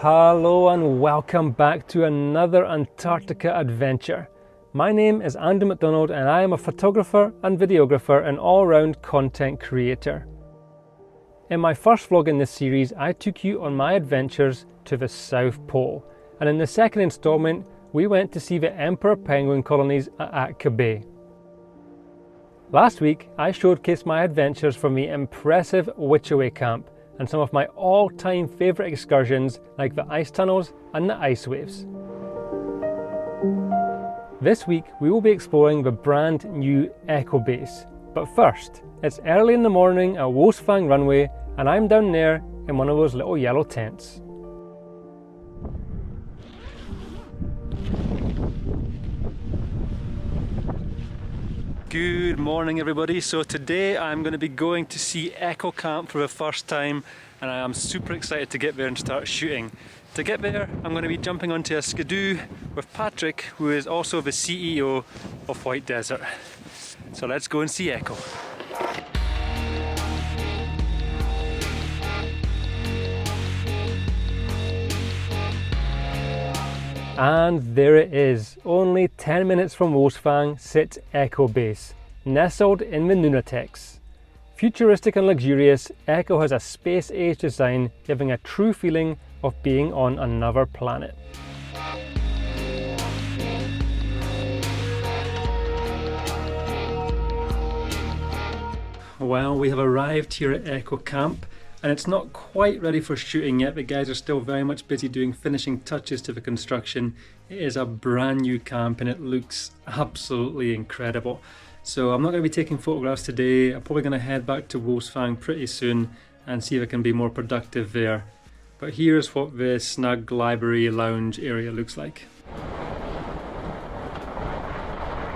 Hello and welcome back to another Antarctica adventure. My name is Andy McDonald and I am a photographer and videographer and all-round content creator. In my first vlog in this series, I took you on my adventures to the South Pole, and in the second installment, we went to see the emperor penguin colonies at Atka Bay. Last week, I showcased my adventures from the impressive Witchaway camp and some of my all-time favourite excursions like the ice tunnels and the ice waves. This week we will be exploring the brand new Echo Base, but first it's early in the morning at Wolfsfang Runway and I'm down there in one of those little yellow tents. Good morning everybody. So today I'm going to be going to see Echo Camp for the first time and I am super excited to get there and start shooting. To get there I'm going to be jumping onto a skidoo with Patrick, who is also the CEO of White Desert. So let's go and see Echo. And there it is, only 10 minutes from Wolfsfang sits Echo Base, nestled in the Nunatex. Futuristic and luxurious, Echo has a space-age design giving a true feeling of being on another planet. Well, we have arrived here at Echo Camp. And it's not quite ready for shooting yet. The guys are still very much busy doing finishing touches to the construction. It is a brand new camp and it looks absolutely incredible. So I'm not going to be taking photographs today. I'm probably going to head back to Wolfsfang pretty soon and see if I can be more productive there. But here's what the snug library lounge area looks like.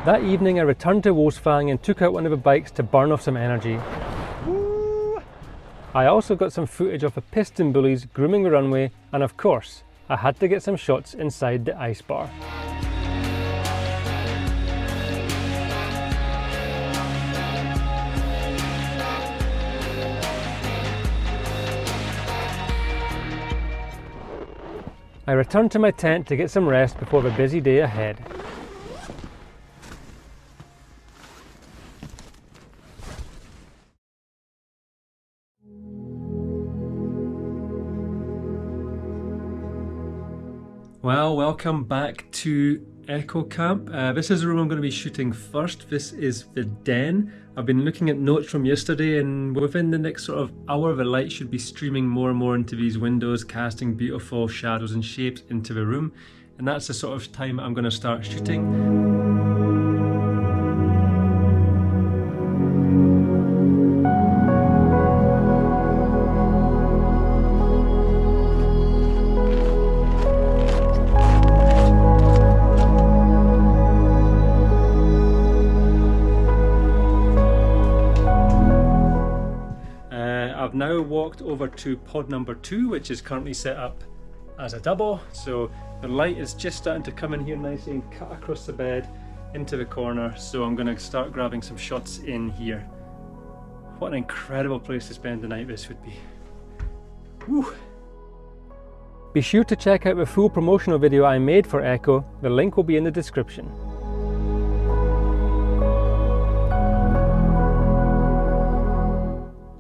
That evening I returned to Wolfsfang and took out one of the bikes to burn off some energy. I also got some footage of the piston bullies grooming the runway, and of course, I had to get some shots inside the ice bar. I returned to my tent to get some rest before the busy day ahead. Well, welcome back to Echo Camp. This is the room I'm going to be shooting first. This is the den. I've been looking at notes from yesterday and within the next sort of hour the light should be streaming more and more into these windows, casting beautiful shadows and shapes into the room. And that's the sort of time I'm going to start shooting. I've now walked over to pod number 2, which is currently set up as a double. So the light is just starting to come in here nicely and cut across the bed into the corner. So I'm going to start grabbing some shots in here. What an incredible place to spend the night this would be. Woo. Be sure to check out the full promotional video I made for Echo. The link will be in the description.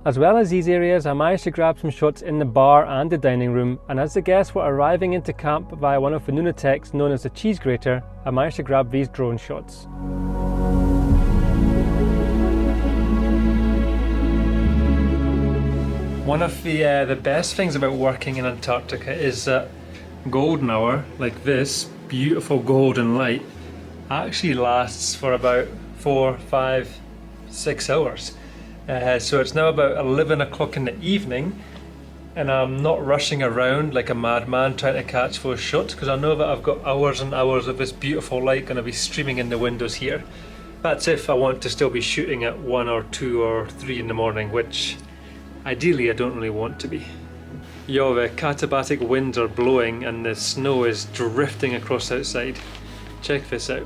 As well as these areas, I managed to grab some shots in the bar and the dining room, and as the guests were arriving into camp via one of the Nunatex known as the cheese grater, I managed to grab these drone shots. One of the best things about working in Antarctica is that golden hour, like this beautiful golden light, actually lasts for about 4, 5, 6 hours. So it's now about 11 o'clock in the evening and I'm not rushing around like a madman trying to catch those shots because I know that I've got hours and hours of this beautiful light going to be streaming in the windows here. That's if I want to still be shooting at 1 or 2 or 3 in the morning, which ideally I don't really want to be. Yo, the katabatic winds are blowing and the snow is drifting across outside. Check this out.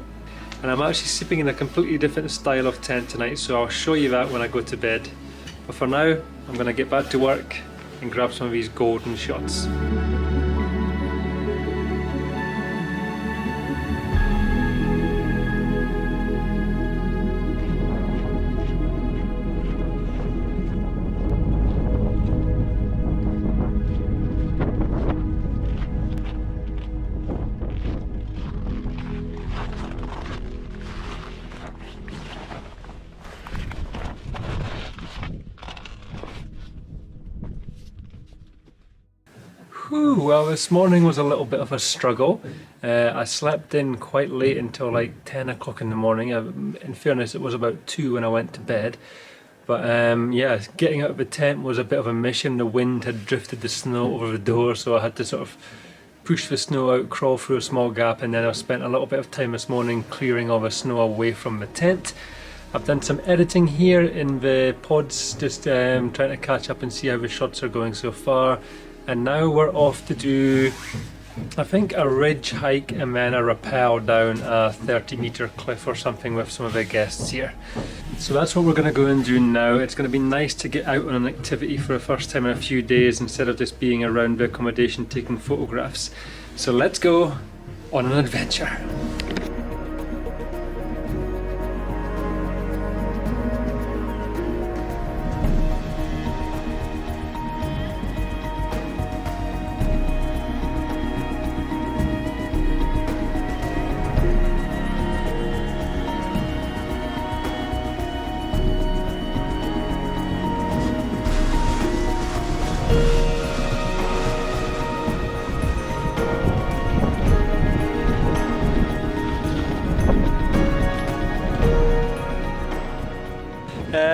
And I'm actually sleeping in a completely different style of tent tonight, so I'll show you that when I go to bed. But for now, I'm going to get back to work and grab some of these golden shots. Whew, well, this morning was a little bit of a struggle. I slept in quite late until like 10 o'clock in the morning. In fairness, it was about 2 when I went to bed. But yeah, getting out of the tent was a bit of a mission. The wind had drifted the snow over the door, so I had to sort of push the snow out, crawl through a small gap, and then I spent a little bit of time this morning clearing all the snow away from the tent. I've done some editing here in the pods, just trying to catch up and see how the shots are going so far. And now we're off to do, I think, a ridge hike and then a rappel down a 30-meter cliff or something with some of the guests here. So that's what we're going to go and do now. It's going to be nice to get out on an activity for the first time in a few days instead of just being around the accommodation taking photographs. So let's go on an adventure.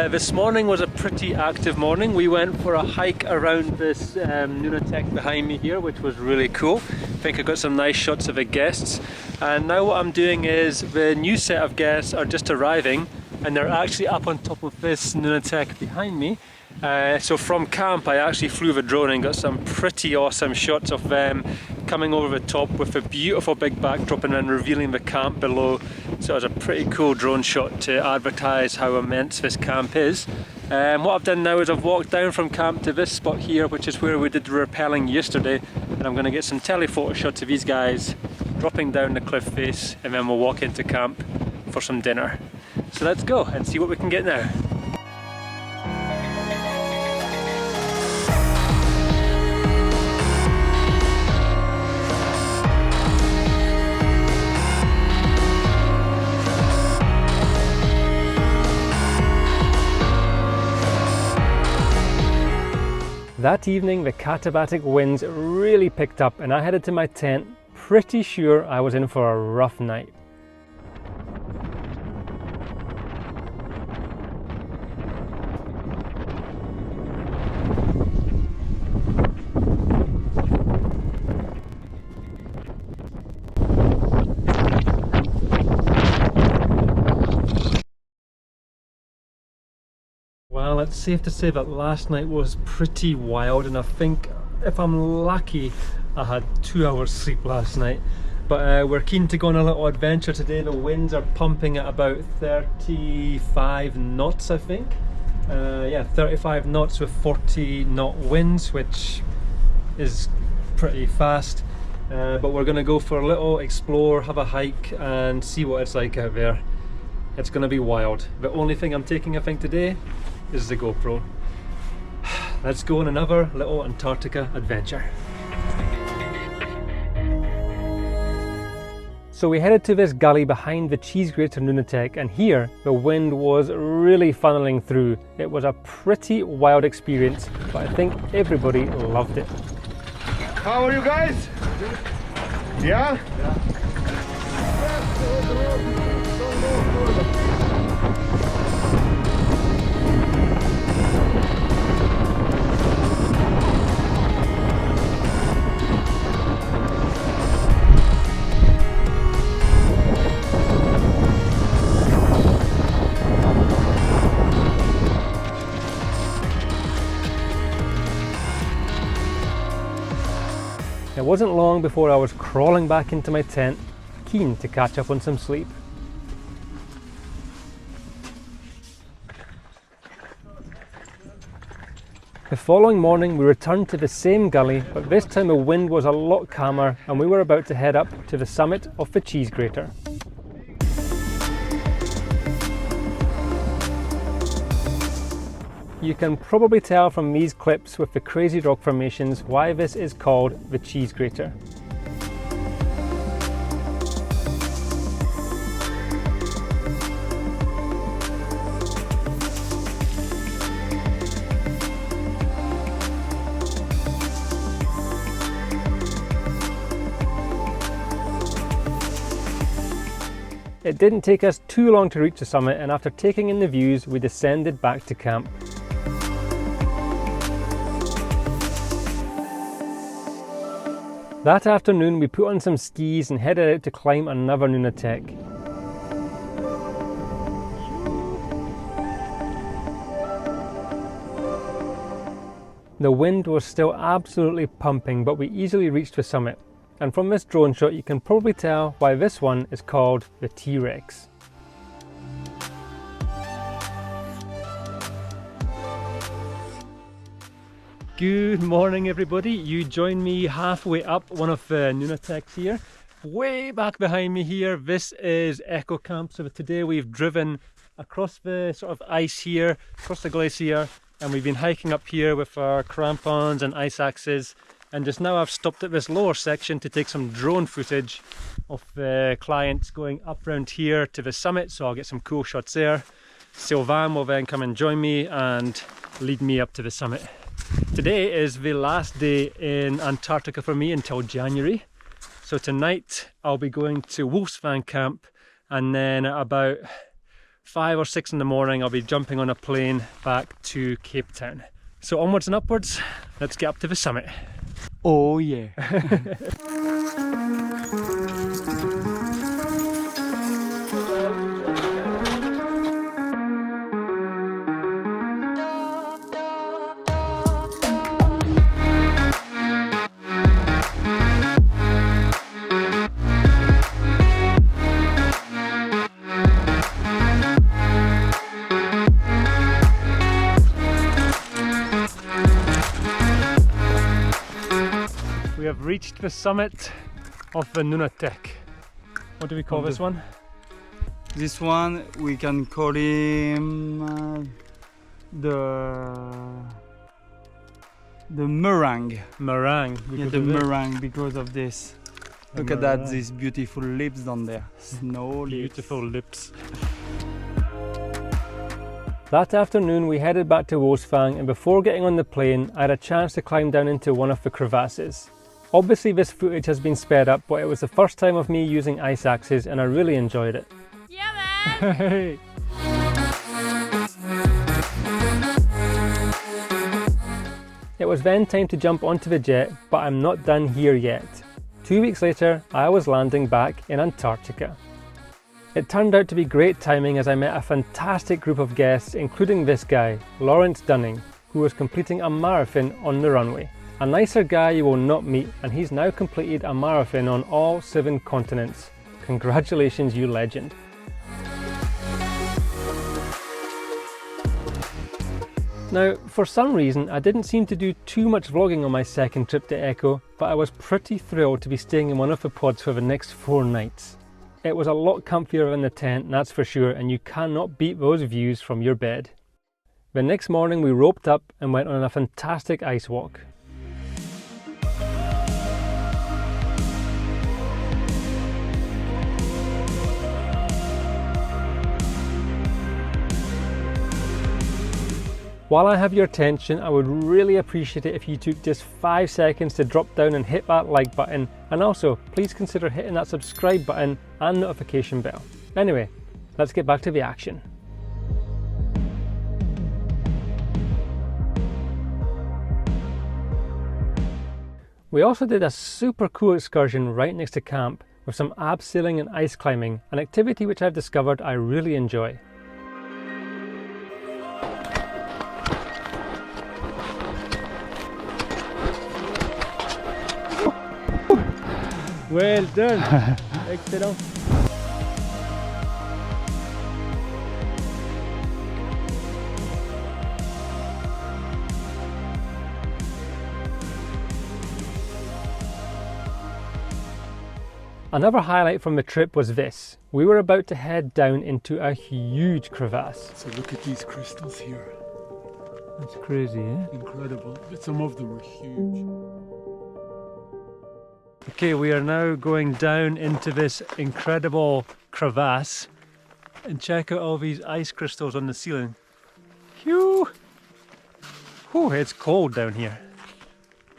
This morning was a pretty active morning. We went for a hike around this Nunatak behind me here, which was really cool. I think I got some nice shots of the guests. And now what I'm doing is the new set of guests are just arriving and they're actually up on top of this Nunatak behind me. So from camp I actually flew the drone and got some pretty awesome shots of them coming over the top with a beautiful big backdrop and then revealing the camp below. So it was a pretty cool drone shot to advertise how immense this camp is. What I've done now is I've walked down from camp to this spot here, which is where we did the rappelling yesterday, and I'm going to get some telephoto shots of these guys dropping down the cliff face, and then we'll walk into camp for some dinner. So let's go and see what we can get now. That evening the Katabatic winds really picked up and I headed to my tent pretty sure I was in for a rough night. Well, it's safe to say that last night was pretty wild, and I think if I'm lucky I had 2 hours sleep last night. But we're keen to go on a little adventure today. The winds are pumping at about 35 knots, I think. Yeah, 35 knots with 40 knot winds, which is pretty fast. But we're going to go for a little explore, have a hike and see what it's like out there. It's going to be wild. The only thing I'm taking, I think, today is the GoPro. Let's go on another little Antarctica adventure. So we headed to this gully behind the cheese grater Nunatak, and here the wind was really funneling through. It was a pretty wild experience, but I think everybody loved it. How are you guys? Yeah? It wasn't long before I was crawling back into my tent, keen to catch up on some sleep. The following morning we returned to the same gully, but this time the wind was a lot calmer and we were about to head up to the summit of the cheese grater. You can probably tell from these clips with the crazy rock formations why this is called the cheese grater. It didn't take us too long to reach the summit, and after taking in the views, we descended back to camp. That afternoon we put on some skis and headed out to climb another Nunatak. The wind was still absolutely pumping, but we easily reached the summit. And from this drone shot you can probably tell why this one is called the T-Rex. Good morning everybody, you join me halfway up one of the Nunataks here. Way back behind me here, this is Echo Camp. So today we've driven across the sort of ice here, across the glacier, and we've been hiking up here with our crampons and ice axes. And just now I've stopped at this lower section to take some drone footage of the clients going up around here to the summit, so I'll get some cool shots there. Sylvain will then come and join me and lead me up to the summit. Today is the last day in Antarctica for me until January. So tonight I'll be going to Wolfsfang camp, and then at about 5 or 6 in the morning I'll be jumping on a plane back to Cape Town. So onwards and upwards, let's get up to the summit. Oh yeah. We have reached the summit of the Nunatak. What do we call this one? This one we can call him the meringue. Meringue. Yeah, the meringue because of this. Look at that, these beautiful lips down there. Snow lips. Beautiful lips. That afternoon we headed back to Wolfsfang, and before getting on the plane I had a chance to climb down into one of the crevasses. Obviously this footage has been sped up, but it was the first time of me using ice axes and I really enjoyed it. Yeah, man! It was then time to jump onto the jet, but I'm not done here yet. 2 weeks later, I was landing back in Antarctica. It turned out to be great timing as I met a fantastic group of guests, including this guy, Lawrence Dunning, who was completing a marathon on the runway. A nicer guy you will not meet, and he's now completed a marathon on all 7 continents. Congratulations, you legend. Now, for some reason, I didn't seem to do too much vlogging on my second trip to Echo, but I was pretty thrilled to be staying in one of the pods for the next 4 nights. It was a lot comfier than the tent, that's for sure, and you cannot beat those views from your bed. The next morning we roped up and went on a fantastic ice walk. While I have your attention, I would really appreciate it if you took just 5 seconds to drop down and hit that like button, and also please consider hitting that subscribe button and notification bell. Anyway, let's get back to the action. We also did a super cool excursion right next to camp with some abseiling and ice climbing, an activity which I've discovered I really enjoy. Well done! Excellent! Another highlight from the trip was this. We were about to head down into a huge crevasse. So look at these crystals here. That's crazy, eh? Incredible. But some of them are huge. Okay, we are now going down into this incredible crevasse, and check out all these ice crystals on the ceiling. Phew! Whew, it's cold down here.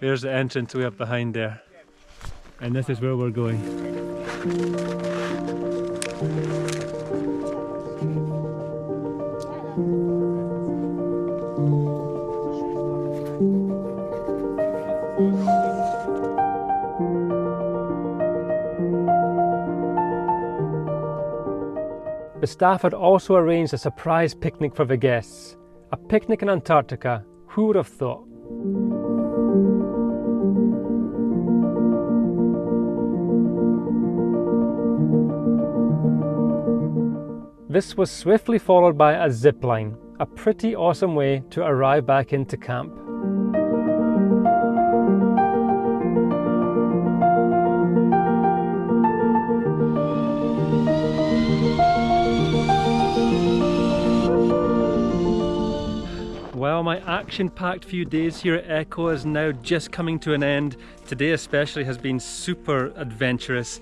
There's the entrance way up behind there. And this is where we're going. The staff had also arranged a surprise picnic for the guests. A picnic in Antarctica, who would have thought? This was swiftly followed by a zip line, a pretty awesome way to arrive back into camp. Well, my action-packed few days here at Echo is now just coming to an end. Today especially has been super adventurous.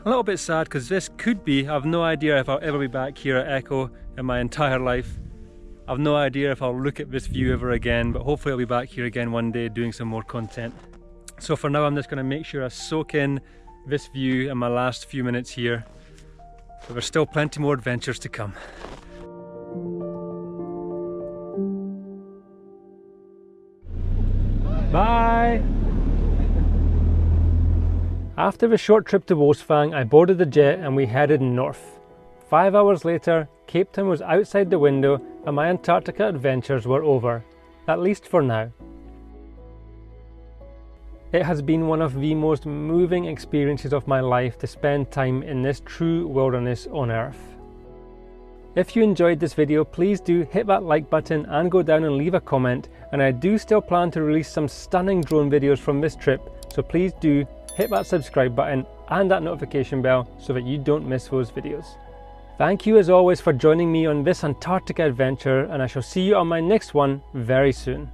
A little bit sad because this could be, I've no idea if I'll ever be back here at Echo in my entire life. I've no idea if I'll look at this view ever again, but hopefully I'll be back here again one day doing some more content. So for now I'm just going to make sure I soak in this view in my last few minutes here. But there's still plenty more adventures to come. Bye! After the short trip to Wolfsfang, I boarded the jet and we headed north. 5 hours later, Cape Town was outside the window and my Antarctica adventures were over, at least for now. It has been one of the most moving experiences of my life to spend time in this true wilderness on Earth. If you enjoyed this video, please do hit that like button and go down and leave a comment, and I do still plan to release some stunning drone videos from this trip, so please do hit that subscribe button and that notification bell so that you don't miss those videos. Thank you as always for joining me on this Antarctica adventure, and I shall see you on my next one very soon.